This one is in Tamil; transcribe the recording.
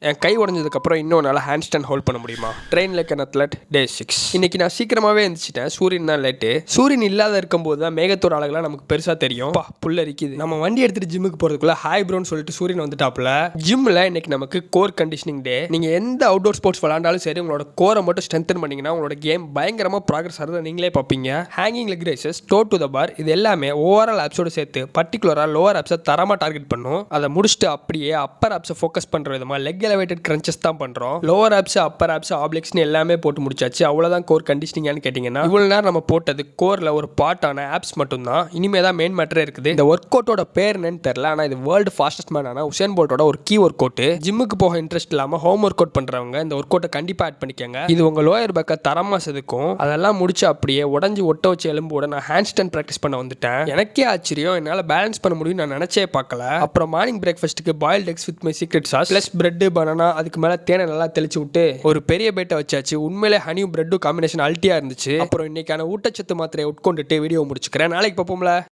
என் கை உடஞ்சதுக்கப்புறம் இன்னும் நல்லா ஹேண்ட் ஸ்டாண்ட் ஹோல்ட் பண்ண முடியுமா? ட்ரெயின் லைக் அன் அத்லட் டே 6. இன்னைக்கு நான் சீக்கிரமாகவே எழுந்துச்சிட்டேன். சூரியன் தான் லேட்டு. சூரியன் இல்லாத இருக்கும்போது தான் மேகத்தோட அழகுலாம் நமக்கு பெருசாக தெரியும். புல் அரிக்குது. நம்ம வண்டி எடுத்துட்டு ஜிம்முக்கு போகிறதுக்குள்ள ஹாய் ப்ரோன்னு சொல்லிட்டு சூரியன் வந்துட்டாப்புல. ஜிம்மில் இன்னைக்கு நமக்கு கோர் கண்டிஷனிங் டே. நீங்கள் எந்த அவுட்டோர் ஸ்போர்ட்ஸ் விளாண்டாலும் சரி, உங்களோட கோரை மட்டும் ஸ்ட்ரென்தன் பண்ணிங்கன்னா உங்களோட கேம் பயங்கரமாக ப்ராக்ரஸ் ஆகிறத நீங்களே பார்ப்பீங்க. Hanging leg raises, toe to the bar, இது எல்லாமே ஓவரால் ஆப்ஸோடு சேர்த்து பர்டிகுலராக லோவர் ஆப்ஸை தரமாக டார்கெட் பண்ணும். அதை முடிச்சுட்டு அப்படியே அப்பர் ஆப்ஸை ஃபோக்கஸ் பண்ணுற விதமாக லெக் எலவேட்டட் கிரன்ச்சஸ் தான் பண்றோம். லோவர் ஆப்ஸ், அப்பர் ஆப்ஸ், ஆப்ளிக்ஸ்னு எல்லாமே போட்டு முடிச்சாச்சு. அவ்வளவுதான் கோர் கண்டிஷனிங்னு கேட்டீங்கன்னா, இவ்வளவு நேரம் நம்ம போட்டது கோர்ல ஒரு பார்ட்டான ஆப்ஸ் மட்டும் தான். இனிமே தான் மெயின் மேட்டரே இருக்குது. இந்த ஒர்க் அவுட்டோட பேர் என்னன்னு தெரியல, ஆனா இது வேர்ல்டு ஃபாஸ்டஸ்ட் மேனான உசேன் போல்ட்டோட ஒரு கீ ஒர்க் அவுட். ஜிம்முக்கு போக இன்ட்ரெஸ்ட் இல்லாம ஹோம் ஒர்க் அவுட் பண்றவங்க இந்த ஒர்க் அவுட்டை கண்டிப்பா ஆட் பண்ணிக்கோங்க. இது உங்க லோயர் பேக்கை தரமா செதுக்கும். அதெல்லாம் முடிச்சு அப்படியே உடஞ்சி ஒட்ட வச்ச எலும்போட நான் ஹேண்ட் ஸ்டாண்ட் பிராக்டிஸ் பண்ண வந்துட்டேன். எனக்கே ஆச்சரியம், என்னால பேலன்ஸ் பண்ண முடியும் நான் நினைச்சே பார்க்கல. அப்புறம் மார்னிங் பிரேக்ஃபாஸ்ட்டுக்கு boiled X with my secret sauce plus bread, banana, அதுக்கு மேல தேனை நல்லா தெளிச்சு விட்டு ஒரு பெரிய பேட்டை வச்சாச்சு. உண்மையிலே ஹனியும் பிரெட்டும் காம்பினேஷன் அல்ட்டியா இருந்துச்சு. அப்புறம் இன்னைக்கான ஊட்டச்சத்து மாத்திரையை உட்கொண்டுட்டு வீடியோ முடிச்சுக்கிறேன். நாளைக்கு பார்ப்போம்ல.